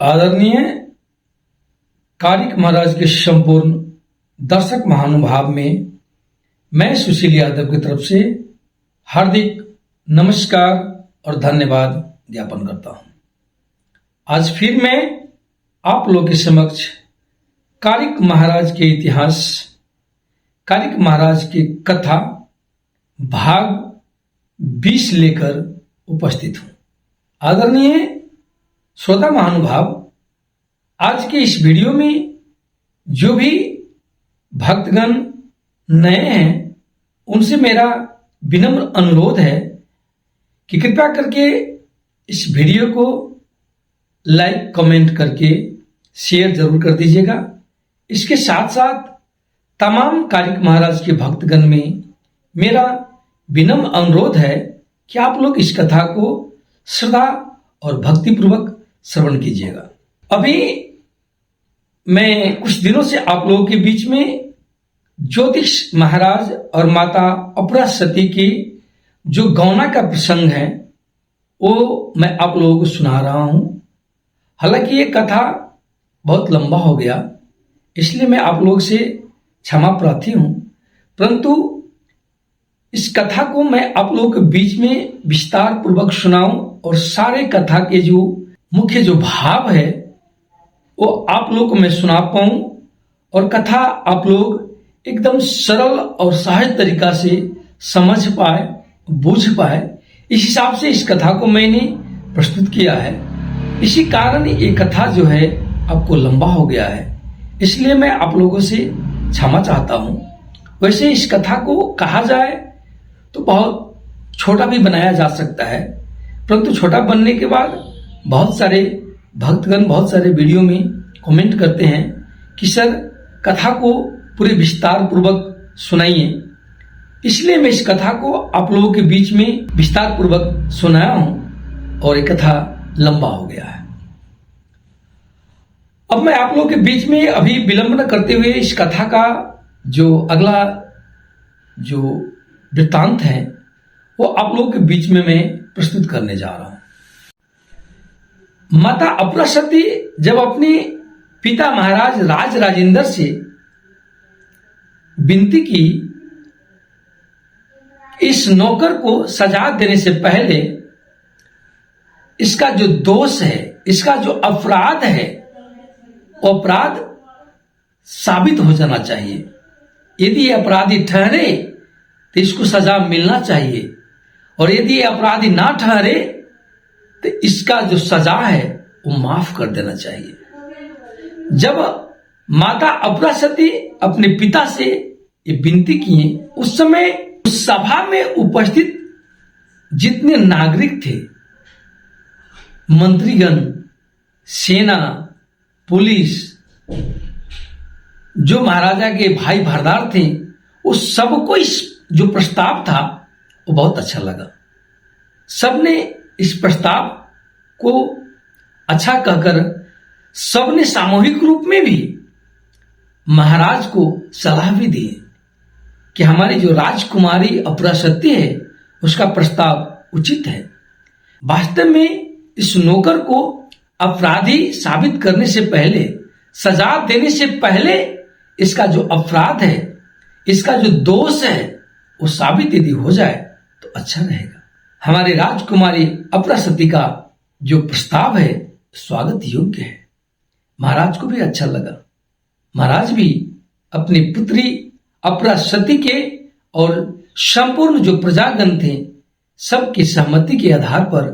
आदरणीय कारिक महाराज के संपूर्ण दर्शक महानुभाव में मैं सुशील यादव की तरफ से हार्दिक नमस्कार और धन्यवाद ज्ञापन करता हूं। आज फिर मैं आप लोगों के समक्ष कारिक महाराज के इतिहास, कारिक महाराज की कथा भाग 20 लेकर उपस्थित हूं। आदरणीय श्रोता महानुभाव, आज के इस वीडियो में जो भी भक्तगण नए हैं उनसे मेरा विनम्र अनुरोध है कि कृपया करके इस वीडियो को लाइक कमेंट करके शेयर जरूर कर दीजिएगा। इसके साथ साथ तमाम कारिक महाराज के भक्तगण में मेरा विनम्र अनुरोध है कि आप लोग इस कथा को श्रद्धा और भक्तिपूर्वक श्रवण कीजिएगा। अभी मैं कुछ दिनों से आप लोगों के बीच में ज्योतिष महाराज और माता अपरा सती की जो गौना का प्रसंग है वो मैं आप लोगों को सुना रहा हूं। हालांकि ये कथा बहुत लंबा हो गया, इसलिए मैं आप लोगों से क्षमा प्रार्थी हूं, परंतु इस कथा को मैं आप लोगों के बीच में विस्तार पूर्वक सुनाऊं और सारे कथा के जो मुख्य जो भाव है वो आप लोगों को मैं सुना पाऊं और कथा आप लोग एकदम सरल और सहज तरीका से समझ पाए, बूझ पाए, इस हिसाब से इस कथा को मैंने प्रस्तुत किया है। इसी कारण ये कथा जो है आपको लंबा हो गया है, इसलिए मैं आप लोगों से क्षमा चाहता हूं। वैसे इस कथा को कहा जाए तो बहुत छोटा भी बनाया जा सकता है, परंतु छोटा बनने के बाद बहुत सारे भक्तगण बहुत सारे वीडियो में कमेंट करते हैं कि सर कथा को पूरे विस्तार पूर्वक सुनाइए, इसलिए मैं इस कथा को आप लोगों के बीच में विस्तार पूर्वक सुनाया हूं और ये कथा लंबा हो गया है। अब मैं आप लोगों के बीच में अभी विलंब न करते हुए इस कथा का जो अगला जो वृत्तांत है वो आप लोगों के बीच में मैं प्रस्तुत करने जा रहा हूं। माता अपरा सती जब अपने पिता महाराज राज राजेंद्र से विनती की इस नौकर को सजा देने से पहले इसका जो दोष है, इसका जो अपराध है, वो अपराध साबित हो जाना चाहिए। यदि ये अपराधी ठहरे तो इसको सजा मिलना चाहिए, और यदि ये अपराधी ना ठहरे तो इसका जो सजा है वो माफ कर देना चाहिए। जब माता अपरा सती अपने पिता से ये विनती किए, उस समय उस सभा में उपस्थित जितने नागरिक थे, मंत्रीगण, सेना, पुलिस, जो महाराजा के भाई भारदार थे, उस सबको इस जो प्रस्ताव था वो बहुत अच्छा लगा। सबने इस प्रस्ताव को अच्छा कहकर सबने सामूहिक रूप में भी महाराज को सलाह भी दी कि हमारी जो राजकुमारी अपरा सती है उसका प्रस्ताव उचित है। वास्तव में इस नौकर को अपराधी साबित करने से पहले, सजा देने से पहले इसका जो अपराध है, इसका जो दोष है वो साबित यदि हो जाए तो अच्छा रहेगा। हमारे राजकुमारी अपरा सती का जो प्रस्ताव है स्वागत योग्य है। महाराज को भी अच्छा लगा। महाराज भी अपनी पुत्री अपरा सती के और संपूर्ण जो प्रजागण थे सबकी सहमति के आधार पर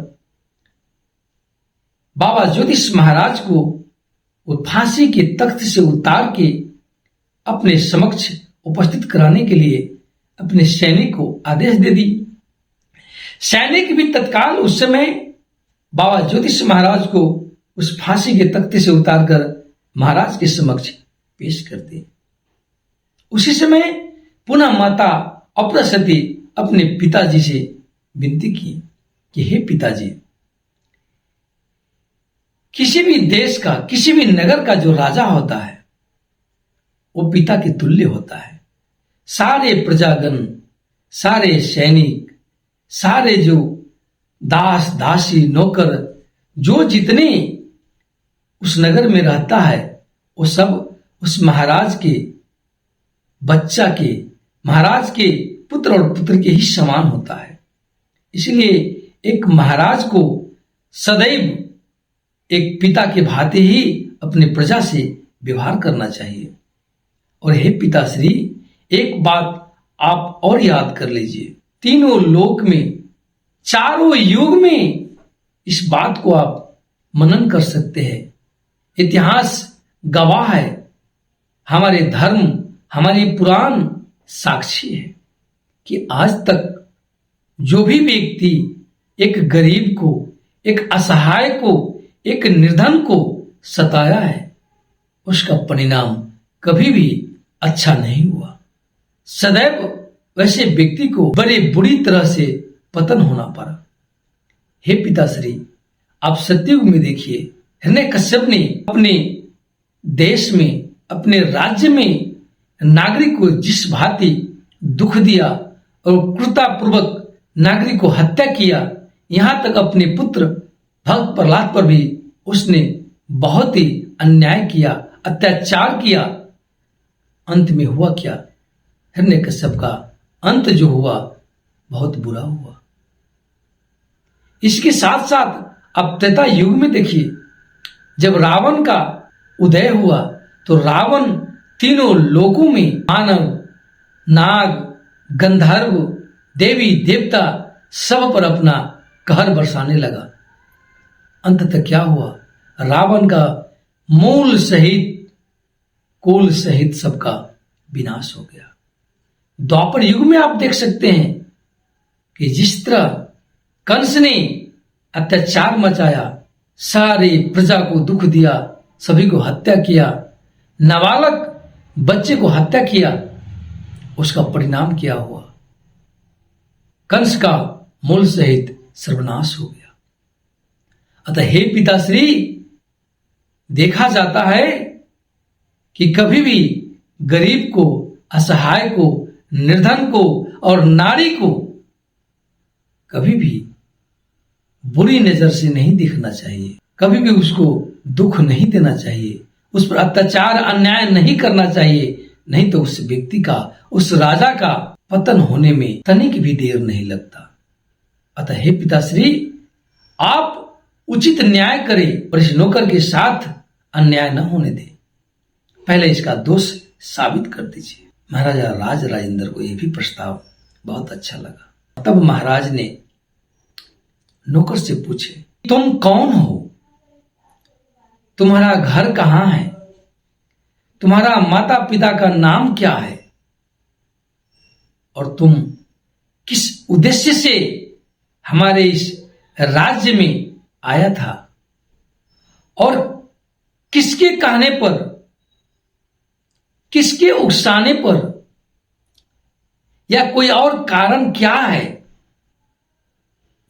बाबा ज्योतिष महाराज को वो फांसी के तख्त से उतार के अपने समक्ष उपस्थित कराने के लिए अपने सैनिक को आदेश दे दी। सैनिक भी तत्काल उस समय बाबा ज्योतिष महाराज को उस फांसी के तख्ते से उतारकर महाराज के समक्ष पेश कर दिए। उसी समय पुनः माता अपरा सती अपने पिताजी से विनती की कि हे पिताजी, किसी भी देश का, किसी भी नगर का जो राजा होता है वो पिता के तुल्य होता है। सारे प्रजागण, सारे सैनिक, सारे जो दास दासी नौकर जो जितने उस नगर में रहता है वो सब उस महाराज के बच्चा के, महाराज के पुत्र और पुत्र के ही समान होता है। इसलिए एक महाराज को सदैव एक पिता के भांति ही अपने प्रजा से व्यवहार करना चाहिए। और हे पिताश्री, एक बात आप और याद कर लीजिए, तीनों लोक में, चारों युग में इस बात को आप मनन कर सकते हैं। इतिहास गवाह है, हमारे धर्म, हमारी पुराण साक्षी है कि आज तक जो भी व्यक्ति एक गरीब को, एक असहाय को, एक निर्धन को सताया है, उसका परिणाम कभी भी अच्छा नहीं हुआ। सदैव वैसे व्यक्ति को बड़े बुरी तरह से पतन होना पड़ा। हे पिताश्री, आप सतयुग में देखिए, हिरण्यकश्यप ने अपने देश में, अपने राज्य में नागरिक को जिस भांति दुख दिया और क्रूरतापूर्वक नागरिक को हत्या किया, यहां तक अपने पुत्र भक्त प्रहलाद पर भी उसने बहुत ही अन्याय किया, अत्याचार किया। अंत में हुआ क्या? हिरण्यकश्यप का अंत जो हुआ बहुत बुरा हुआ। इसके साथ साथ अब त्रेता युग में देखिए, जब रावण का उदय हुआ तो रावण तीनों लोकों में मानव, नाग, गंधर्व, देवी देवता सब पर अपना कहर बरसाने लगा। अंततः क्या हुआ? रावण का मूल सहित, कुल सहित सबका विनाश हो गया। द्वापर युग में आप देख सकते हैं कि जिस तरह कंस ने अत्याचार मचाया, सारी प्रजा को दुख दिया, सभी को हत्या किया, नाबालग बच्चे को हत्या किया, उसका परिणाम क्या हुआ? कंस का मूल सहित सर्वनाश हो गया। अतः हे पिताश्री, देखा जाता है कि कभी भी गरीब को, असहाय को, निर्धन को और नारी को कभी भी बुरी नजर से नहीं देखना चाहिए, कभी भी उसको दुख नहीं देना चाहिए, उस पर अत्याचार अन्याय नहीं करना चाहिए, नहीं तो उस व्यक्ति का, उस राजा का पतन होने में तनिक भी देर नहीं लगता। अतः हे पिताश्री, आप उचित न्याय करें और इस नौकर के साथ अन्याय न होने दें। पहले इसका दोष साबित कर दीजिए। महाराजा राज राजेंद्र को यह भी प्रस्ताव बहुत अच्छा लगा। तब महाराज ने नौकर से पूछे, तुम कौन हो? तुम्हारा घर कहां है? तुम्हारा माता पिता का नाम क्या है? और तुम किस उद्देश्य से हमारे इस राज्य में आया था? और किसके कहने पर, किसके उकसाने पर, या कोई और कारण क्या है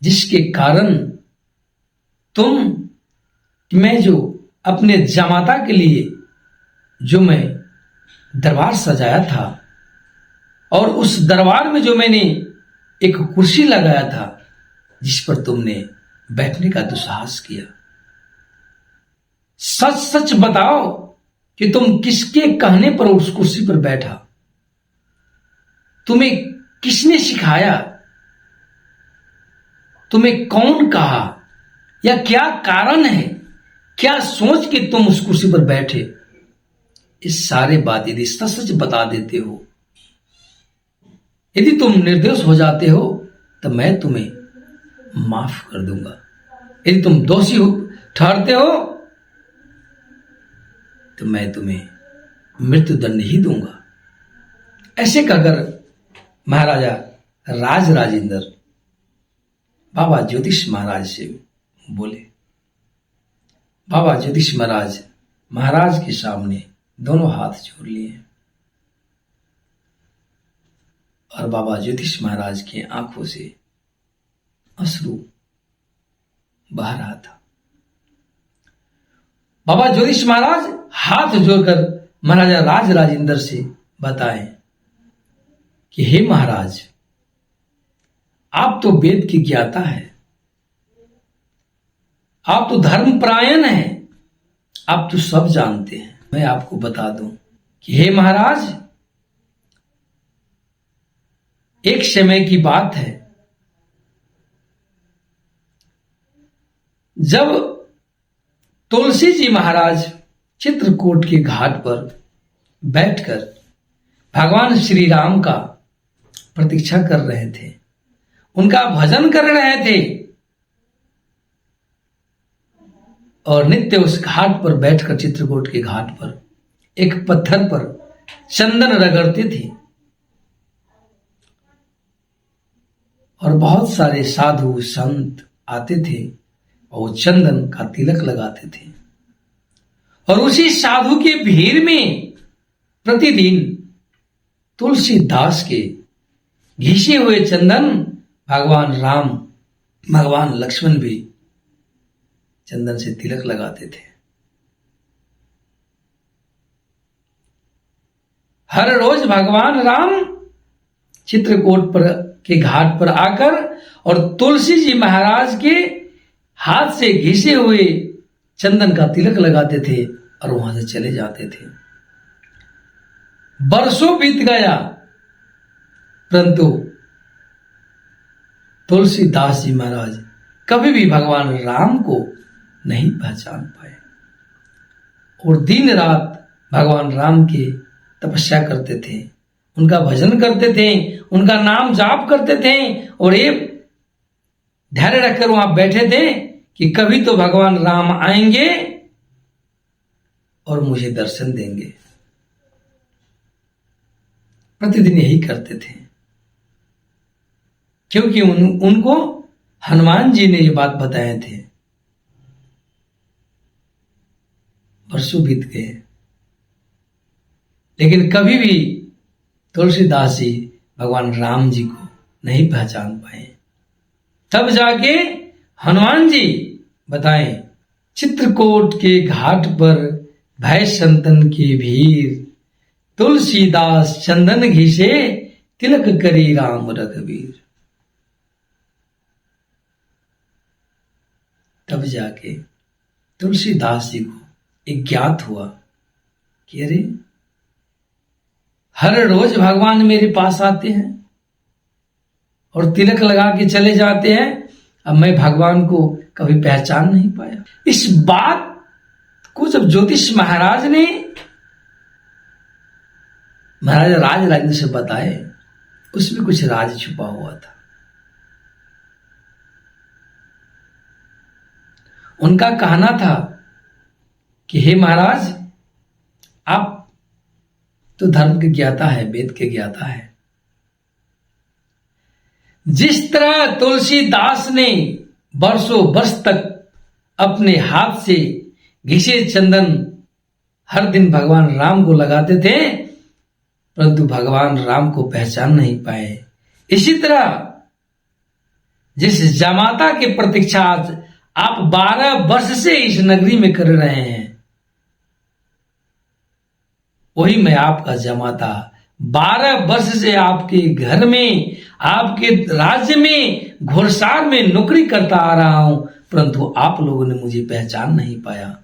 जिसके कारण तुम, मैं जो अपने जमाता के लिए जो मैं दरबार सजाया था और उस दरबार में जो मैंने एक कुर्सी लगाया था जिस पर तुमने बैठने का दुस्साहस किया, सच सच बताओ कि तुम किसके कहने पर उस कुर्सी पर बैठा? तुम्हें किसने सिखाया? तुम्हें कौन कहा? या क्या कारण है, क्या सोच के तुम उस कुर्सी पर बैठे? इस सारे बात यदि सच सच बता देते हो, यदि तुम निर्दोष हो जाते हो, तो मैं तुम्हें माफ कर दूंगा। यदि तुम दोषी हो ठहरते हो तो मैं तुम्हें मृत्युदंड ही दूंगा। ऐसे कहकर महाराजा राज राजेंद्र बाबा ज्योतिष महाराज से बोले। बाबा ज्योतिष महाराज महाराज के सामने दोनों हाथ जोड़ लिए और बाबा ज्योतिष महाराज की आंखों से अश्रु बह रहा था। बाबा ज्योतिष महाराज हाथ जोड़कर महाराजा राज राजेंद्र से बताएं कि हे महाराज, आप तो वेद की ज्ञाता है, आप तो धर्मपरायण हैं, आप तो सब जानते हैं, मैं आपको बता दूं कि हे महाराज, एक समय की बात है जब तुलसी जी महाराज चित्रकूट के घाट पर बैठकर भगवान श्री राम का प्रतीक्षा कर रहे थे, उनका भजन कर रहे थे और नित्य उस घाट पर बैठकर, चित्रकूट के घाट पर एक पत्थर पर चंदन रगड़ते थे और बहुत सारे साधु संत आते थे और वो चंदन का तिलक लगाते थे। और उसी साधु की भीड़ में प्रतिदिन तुलसीदास के घिसे हुए चंदन भगवान राम, भगवान लक्ष्मण भी चंदन से तिलक लगाते थे। हर रोज भगवान राम चित्रकूट पर के घाट पर आकर और तुलसी जी महाराज के हाथ से घिसे हुए चंदन का तिलक लगाते थे और वहां से चले जाते थे। बरसों बीत गया, परंतु तुलसीदास जी महाराज कभी भी भगवान राम को नहीं पहचान पाए और दिन रात भगवान राम की तपस्या करते थे, उनका भजन करते थे, उनका नाम जाप करते थे और ये धैर्य रखकर वहां बैठे थे कि कभी तो भगवान राम आएंगे और मुझे दर्शन देंगे। प्रतिदिन यही करते थे क्योंकि उनको हनुमान जी ने ये बात बताए थे। वर्षों बीत गए लेकिन कभी भी तुलसीदास जी भगवान राम जी को नहीं पहचान पाए। तब जाके हनुमान जी बताएं, चित्रकूट के घाट पर भय संतन की भीड़, तुलसीदास चंदन घिसे तिलक करी राम रघुवीर। तब जाके तुलसीदास जी को एक ज्ञात हुआ कि अरे, हर रोज भगवान मेरे पास आते हैं और तिलक लगा के चले जाते हैं, अब मैं भगवान को कभी पहचान नहीं पाया। इस बात को जब ज्योतिष महाराज ने महाराजा राज राजेंद्र से बताए, उसमें कुछ राज छुपा हुआ था। उनका कहना था कि हे महाराज, आप तो धर्म के ज्ञाता है, वेद के ज्ञाता है। जिस तरह तुलसीदास ने वर्षों वर्ष तक अपने हाथ से घिसे चंदन हर दिन भगवान राम को लगाते थे, परंतु भगवान राम को पहचान नहीं पाए, इसी तरह जिस जमाता की प्रतीक्षा आज आप 12 वर्ष से इस नगरी में कर रहे हैं, वही मैं आपका जमाता 12 वर्ष से आपके घर में, आपके राज्य में, घुड़सार में नौकरी करता आ रहा हूं, परंतु आप लोगों ने मुझे पहचान नहीं पाया।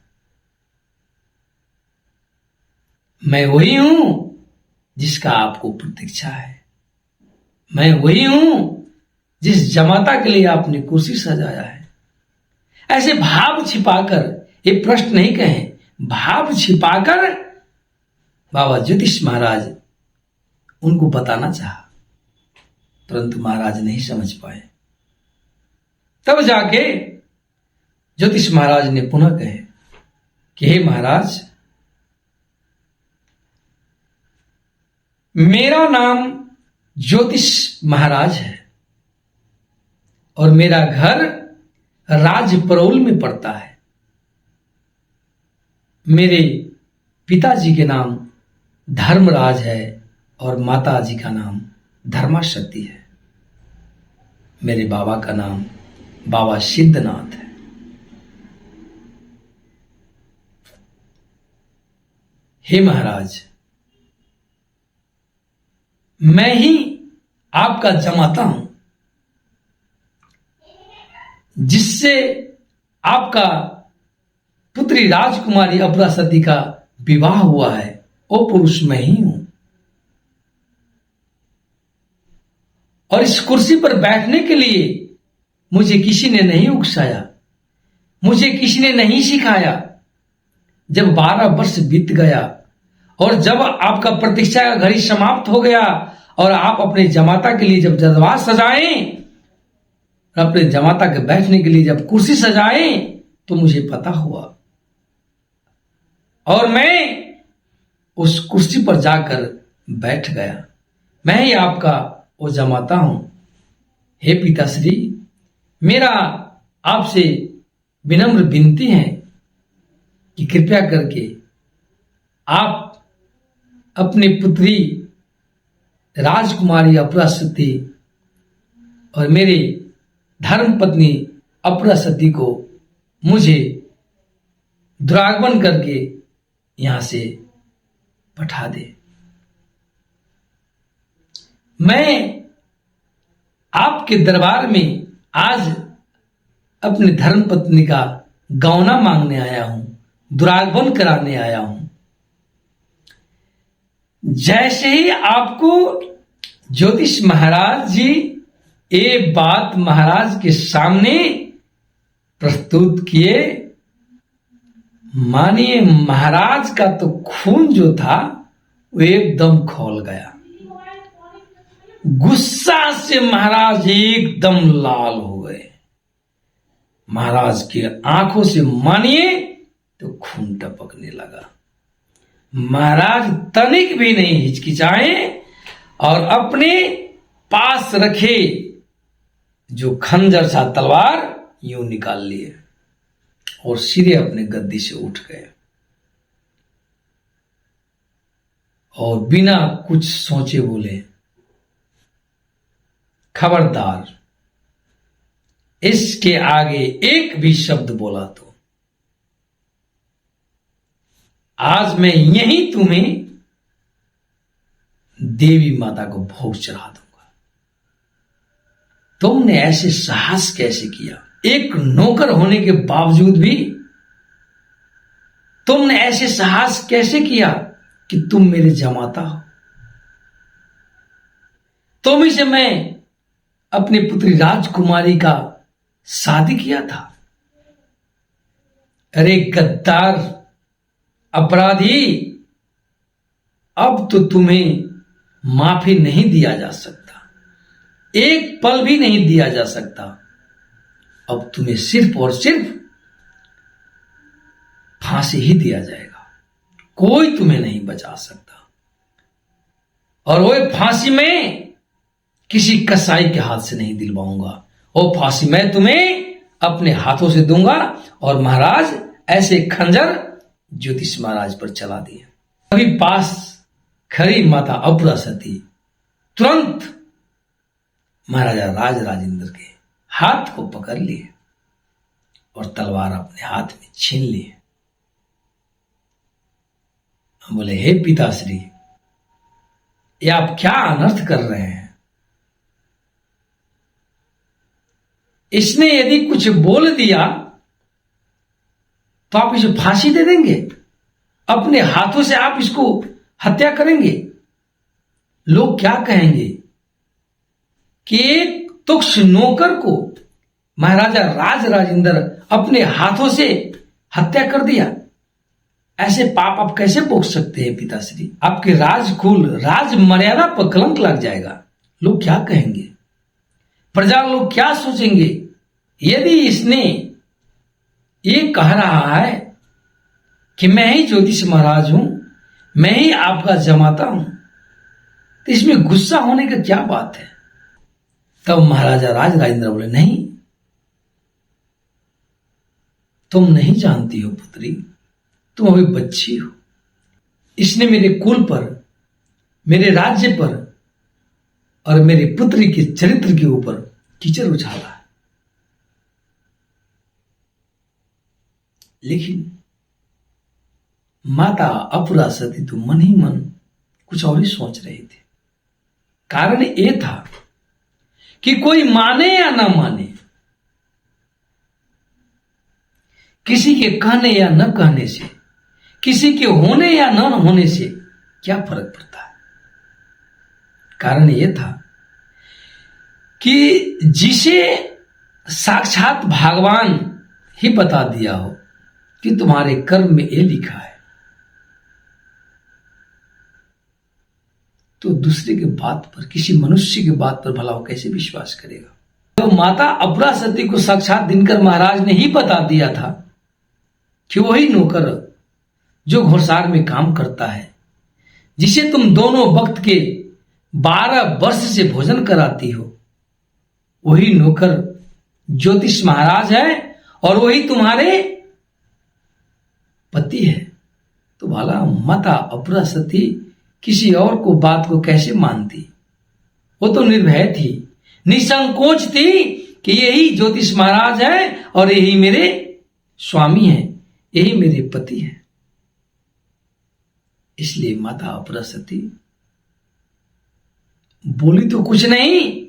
मैं वही हूं जिसका आपको प्रतीक्षा है। मैं वही हूं जिस जमाता के लिए आपने कुर्सी सजाया है। ऐसे भाव छिपाकर, ये प्रश्न नहीं कहें, भाव छिपाकर बाबा ज्योतिष महाराज उनको बताना चाहा, परंतु महाराज नहीं समझ पाए। तब जाके ज्योतिष महाराज ने पुनः कहे कि हे महाराज, मेरा नाम ज्योतिष महाराज है और मेरा घर राजपरौल में पड़ता है। मेरे पिताजी के नाम धर्मराज है और माता जी का नाम धर्माशक्ति है। मेरे बाबा का नाम बाबा सिद्धनाथ है। हे महाराज, मैं ही आपका जमाता हूं जिससे आपका पुत्री राजकुमारी अपरा सती का विवाह हुआ है, वो पुरुष मैं ही हूं। और इस कुर्सी पर बैठने के लिए मुझे किसी ने नहीं उकसाया, मुझे किसी ने नहीं सिखाया। जब 12 वर्ष बीत गया और जब आपका प्रतीक्षा का घड़ी समाप्त हो गया और आप अपने जमाता के लिए जब दरबार सजाएं, अपने जमाता के बैठने के लिए जब कुर्सी सजाएं, तो मुझे पता हुआ और मैं उस कुर्सी पर जाकर बैठ गया। मैं ही आपका वो जमाता हूं। हे पिताश्री, मेरा आपसे विनम्र विनती है कि कृपया करके आप अपनी पुत्री राजकुमारी अपरा सती और मेरे धर्म पत्नी अपरा सती को मुझे दुरागमन करके यहां से पठा दे। मैं आपके दरबार में आज अपनी धर्म पत्नी का गौना मांगने आया हूं, दुरागमन कराने आया हूं। जैसे ही आपको ज्योतिष महाराज जी ये बात महाराज के सामने प्रस्तुत किए, मानिए महाराज का तो खून जो था वो एकदम खौल गया। गुस्सा से महाराज एकदम लाल हो गए। महाराज की आंखों से मानिए तो खून टपकने लगा। महाराज तनिक भी नहीं हिचकिचाए और अपने पास रखे जो खंजर सा तलवार यूं निकाल लिए और सीधे अपने गद्दी से उठ गए और बिना कुछ सोचे बोले, खबरदार इसके आगे एक भी शब्द बोला तो आज मैं यहीं तुम्हें देवी माता को भोग चढ़ा दूंगा। तुमने ऐसे साहस कैसे किया? एक नौकर होने के बावजूद भी तुमने ऐसे साहस कैसे किया कि तुम मेरे जमाता हो? तुम ही से मैं अपनी पुत्री राजकुमारी का शादी किया था। अरे गद्दार, अपराधी, अब तो तुम्हें माफी नहीं दिया जा सकता, एक पल भी नहीं दिया जा सकता। अब तुम्हें सिर्फ और सिर्फ फांसी ही दिया जाएगा, कोई तुम्हें नहीं बचा सकता। और वो फांसी में किसी कसाई के हाथ से नहीं दिलवाऊंगा, वो फांसी मैं तुम्हें अपने हाथों से दूंगा। और महाराज ऐसे खंजर ज्योतिष महाराज पर चला दिए। अभी पास खड़ी माता अपरा सती तुरंत महाराजा राज राजेंद्र के हाथ को पकड़ लिए और तलवार अपने हाथ में छीन लिए। बोले, हे पिताश्री, ये आप क्या अनर्थ कर रहे हैं? इसने यदि कुछ बोल दिया तो आप इसे फांसी दे देंगे, अपने हाथों से आप इसको हत्या करेंगे। लोग क्या कहेंगे कि एक तुच्छ नौकर को महाराजा राज राजेंद्र अपने हाथों से हत्या कर दिया। ऐसे पाप आप कैसे भोग सकते हैं पिताश्री? आपके राजकुल राज मर्यादा पर कलंक लग जाएगा। लोग क्या कहेंगे, प्रजा लोग क्या सोचेंगे? यदि इसने ये कह रहा है कि मैं ही ज्योतिष महाराज हूं, मैं ही आपका जमाता हूं, तो इसमें गुस्सा होने का क्या बात है? तब महाराजा राज राजेंद्र बोले, नहीं, तुम नहीं जानती हो पुत्री, तुम अभी बच्ची हो। इसने मेरे कुल पर, मेरे राज्य पर और मेरे पुत्री के चरित्र के ऊपर कीचड़ उछाला है। लेकिन माता अपरा सती तो मन ही मन कुछ और ही सोच रहे थे। कारण यह था कि कोई माने या ना माने, किसी के कहने या न कहने से, किसी के होने या न होने से क्या फर्क पड़ता है। कारण यह था कि जिसे साक्षात भगवान ही बता दिया हो कि तुम्हारे कर्म में ये लिखा है, तो दूसरे के बात पर, किसी मनुष्य की बात पर भला वो कैसे विश्वास करेगा। तो माता अपरासती को साक्षात दिनकर महाराज ने ही बता दिया था कि वही नौकर जो घोड़सार में काम करता है, जिसे तुम दोनों वक्त के 12 वर्ष से भोजन कराती हो, वही नौकर ज्योतिष महाराज है और वही तुम्हारे पति है। तो भला माता अपरासती किसी और को बात को कैसे मानती। वो तो निर्भय थी, निसंकोच थी कि यही ज्योतिष महाराज है और यही मेरे स्वामी हैं, यही मेरे पति हैं। इसलिए माता अपरासती बोली तो कुछ नहीं,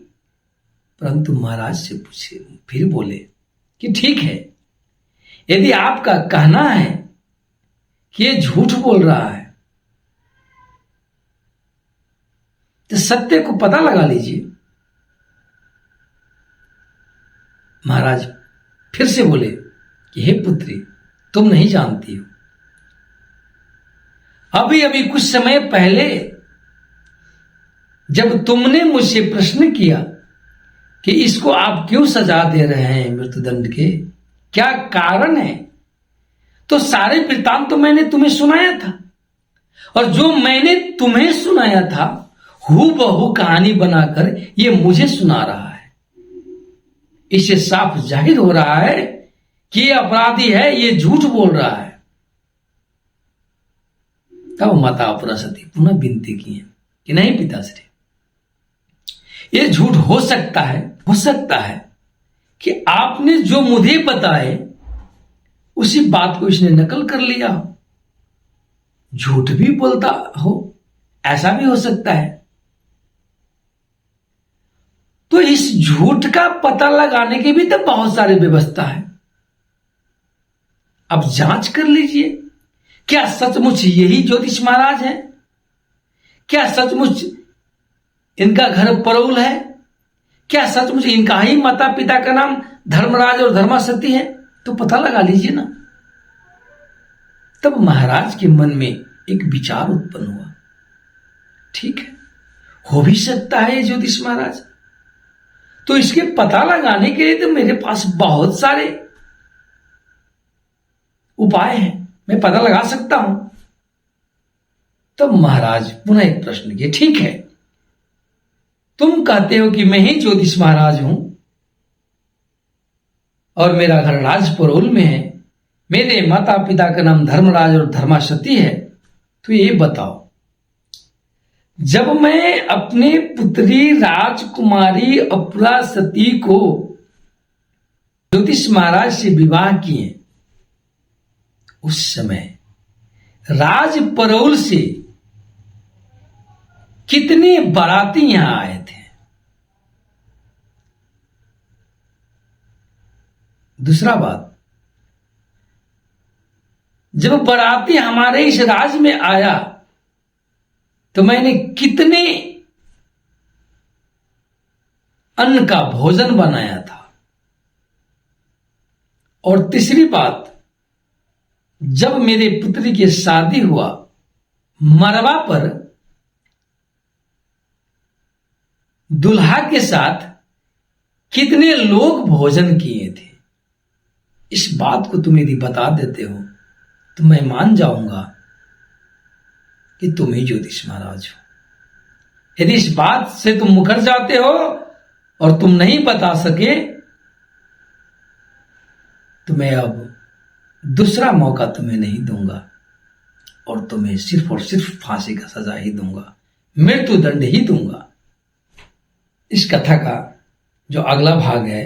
परंतु महाराज से पूछे, फिर बोले कि ठीक है, यदि आपका कहना है कि ये झूठ बोल रहा है तो सत्य को पता लगा लीजिए। महाराज फिर से बोले कि हे पुत्री, तुम नहीं जानती हो, अभी अभी कुछ समय पहले जब तुमने मुझसे प्रश्न किया कि इसको आप क्यों सजा दे रहे हैं मृत्युदंड के, क्या कारण है, तो सारे वृत्तांत तो मैंने तुम्हें सुनाया था, और जो मैंने तुम्हें सुनाया था हूबहू कहानी बनाकर ये मुझे सुना रहा है। इससे साफ जाहिर हो रहा है कि ये अपराधी है, ये झूठ बोल रहा है। तब माता अपरासती पुनः विनती की है कि नहीं पिताश्री, ये झूठ हो सकता है कि आपने जो मुझे बताए उसी बात को इसने नकल कर लिया हो, झूठ भी बोलता हो, ऐसा भी हो सकता है। तो इस झूठ का पता लगाने की भी तो बहुत सारी व्यवस्था है। अब जांच कर लीजिए, क्या सचमुच यही ज्योतिष महाराज है? क्या सचमुच इनका घर परौल है? क्या सचमुच इनका ही माता पिता का नाम धर्मराज और धर्मासती है? तो पता लगा लीजिए ना। तब महाराज के मन में एक विचार उत्पन्न हुआ, ठीक है, हो भी सकता है ये ज्योतिष महाराज, तो इसके पता लगाने के लिए तो मेरे पास बहुत सारे उपाय हैं, मैं पता लगा सकता हूं। तब महाराज पुनः एक प्रश्न किए, ठीक है, तुम कहते हो कि मैं ही ज्योतिष महाराज हूं और मेरा घर राजपरोल में है, मेरे माता पिता का नाम धर्मराज और धर्मासती है, तो ये बताओ, जब मैं अपने पुत्री राजकुमारी अपरासती को ज्योतिष महाराज से विवाह किए, उस समय राजपरोल से कितने बाराती यहां आए थे? दूसरा बात, जब बाराती हमारे इस राज में आया तो मैंने कितने अन्न का भोजन बनाया था? और तीसरी बात, जब मेरे पुत्री की शादी हुआ, मरवा पर दुल्हा के साथ कितने लोग भोजन किए थे? इस बात को तुम यदि बता देते हो तो मैं मान जाऊंगा कि तुम ही ज्योतिष महाराज हो। यदि इस बात से तुम मुकर जाते हो और तुम नहीं बता सके तो मैं अब दूसरा मौका तुम्हें नहीं दूंगा और तुम्हें सिर्फ और सिर्फ फांसी का सजा ही दूंगा, मृत्युदंड ही दूंगा। इस कथा का जो अगला भाग है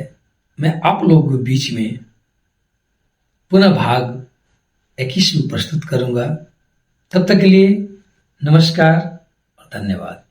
मैं आप लोगों के बीच में पुनः भाग 21 में प्रस्तुत करूंगा। तब तक के लिए नमस्कार और धन्यवाद।